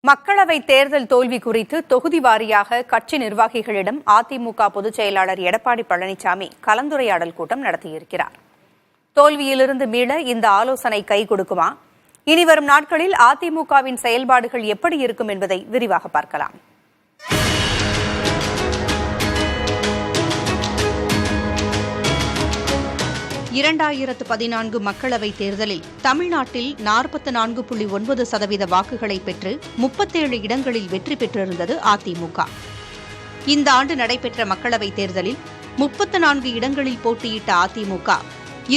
மக்களவை தேர்தல் தோல்வி குறித்து தொகுதி வாரியாக கட்சி நிர்வாகிகளிடம் அதிமுக பொதுச் செயலாளர் எடப்பாடி பழனிசாமி கலந்துரையாடல் கூட்டம் நடத்தியிருக்கிறார். தோல்வியிலிருந்து மீள இந்த ஆலோசனை கை கொடுக்குமா? இனிவரும் நாட்களில் அதிமுகவின் செயல்பாடுகள் எப்படி இருக்கும் என்பதை விரிவாக பார்க்கலாம். 2014 மக்களவைத் தேர்தலில் தமிழ்நாட்டில் 44.9% வாக்குகளை பெற்று 37 இடங்களில் வெற்றி பெற்றிருந்தது அதிமுக. இந்த ஆண்டு நடைபெற்ற மக்களவைத் தேர்தலில் 34 இடங்களில் போட்டியிட்ட அதிமுக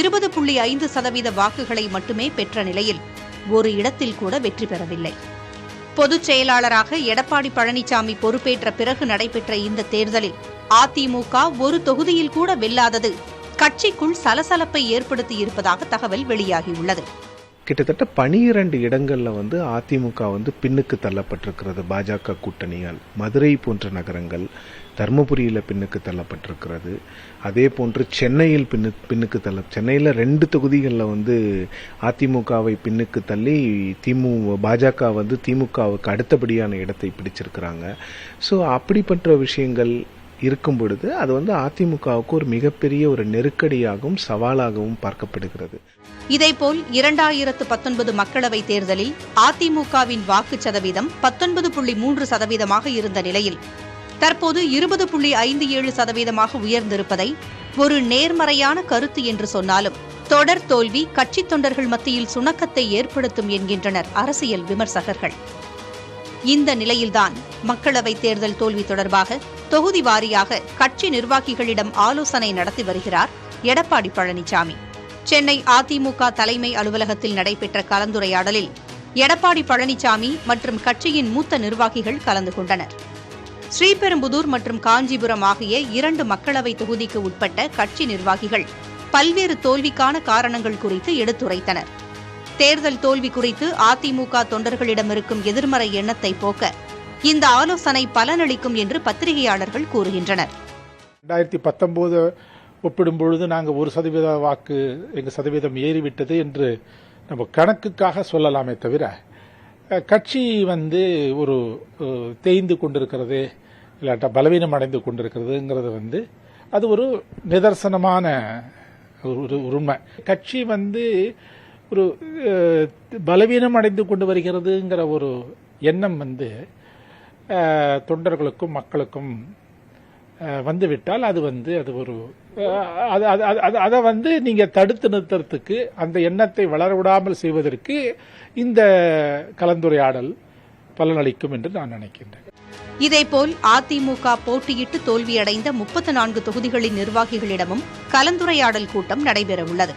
20.5% வாக்குகளை மட்டுமே பெற்ற நிலையில் ஒரு இடத்தில் கூட வெற்றி பெறவில்லை. பொதுச் செயலாளராக எடப்பாடி பழனிசாமி பொறுப்பேற்ற பிறகு நடைபெற்ற இந்த தேர்தலில் அதிமுக ஒரு தொகுதியில் கூட வெல்லாதது கட்சிக்குள் சலசலப்பை ஏற்படுத்தியிருப்பதாக தகவல் வெளியாகியுள்ளது. கிட்டத்தட்ட 12 இடங்கள்ல அதிமுக பின்னுக்கு தள்ளப்பட்டிருக்கிறது. பாஜக கூட்டணியால் மதுரை போன்ற நகரங்கள், தர்மபுரியில பின்னுக்கு தள்ளப்பட்டிருக்கிறது. அதே போன்று சென்னையில் பின்னுக்கு சென்னையில 2 தொகுதிகளில் அதிமுகவை பின்னுக்கு தள்ளி பாஜக திமுகவுக்கு அடுத்தபடியான இடத்தை பிடிச்சிருக்கிறாங்க. ஸோ அப்படிப்பட்ட விஷயங்கள் இருக்கும் பொழுது அது அதிமுகவுக்கு ஒரு மிகப்பெரிய ஒரு நெருக்கடியாகவும் சவாலாகவும் பார்க்கப்படுகிறது. இதேபோல் 2019 மக்களவைத் தேர்தலில் அதிமுகவின் வாக்கு சதவீதம் 19.3% இருந்த நிலையில் தற்போது 20.57% உயர்ந்திருப்பதை ஒரு நேர்மறையான கருத்து என்று சொன்னாலும் தொடர் தோல்வி கட்சித் தொண்டர்கள் மத்தியில் சுணக்கத்தை ஏற்படுத்தும் என்கின்றனர் அரசியல் விமர்சகர்கள். இந்த நிலையில்தான் மக்களவைத் தேர்தல் தோல்வி தொடர்பாக தொகுதி வாரியாக கட்சி நிர்வாகிகளிடம் ஆலோசனை நடத்தி வருகிறார் எடப்பாடி பழனிசாமி. சென்னை அதிமுக தலைமை அலுவலகத்தில் நடைபெற்ற கலந்துரையாடலில் எடப்பாடி பழனிசாமி மற்றும் கட்சியின் மூத்த நிர்வாகிகள் கலந்து கொண்டனர். ஸ்ரீபெரும்புதூர் மற்றும் காஞ்சிபுரம் ஆகிய 2 மக்களவை தொகுதிக்கு உட்பட்ட கட்சி நிர்வாகிகள் பல்வேறு தோல்விக்கான காரணங்கள் குறித்து எடுத்துரைத்தனர். தேர்தல் தோல்வி குறித்து அதிமுக தொண்டர்களிடம் இருக்கும் எதிர்மறை எண்ணத்தை போக்க இந்த ஆலோசனை பலனளிக்கும் என்று பத்திரிகையாளர்கள் கூறுகின்றனர். 2019 ஒப்பிடும்பொழுது நாங்கள் 1% வாக்கு எங்கள் சதவீதம் ஏறிவிட்டது என்று நம்ம கணக்குக்காக சொல்லலாமே தவிர கட்சி ஒரு தேய்ந்து கொண்டிருக்கிறது இல்லாட்டா பலவீனம் அடைந்து கொண்டிருக்கிறதுங்கிறது அது ஒரு நிதர்சனமான ஒரு உண்மை. கட்சி ஒரு பலவீனம் அடைந்து கொண்டு வருகிறதுங்கிற ஒரு எண்ணம் தொண்டர்களுக்கும் மக்களுக்கும் வந்துவிட்டால் அது அது ஒரு அதை நீங்க தடுத்து நிறுத்துறதுக்கு அந்த எண்ணத்தை வளர விடாமல் செய்வதற்கு இந்த கலந்துரையாடல் பலனளிக்கும் என்று நான் நினைக்கின்றேன். இதேபோல் அதிமுக போட்டியிட்டு தோல்வியடைந்த 34 தொகுதிகளின் நிர்வாகிகளிடமும் கலந்துரையாடல் கூட்டம் நடைபெறவுள்ளது.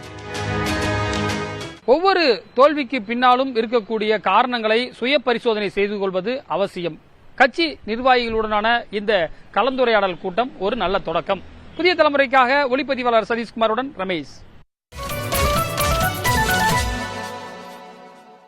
ஒவ்வொரு தோல்விக்கு பின்னாலும் இருக்கக்கூடிய காரணங்களை சுய பரிசோதனை செய்து கொள்வது அவசியம். கட்சி நிர்வாகிகளுடனான இந்த கலந்துரையாடல் கூட்டம் ஒரு நல்ல தொடக்கம். புதிய தலைமுறைக்காக ஒளிப்பதிவாளர் சதீஷ்குமாருடன் ரமேஷ்.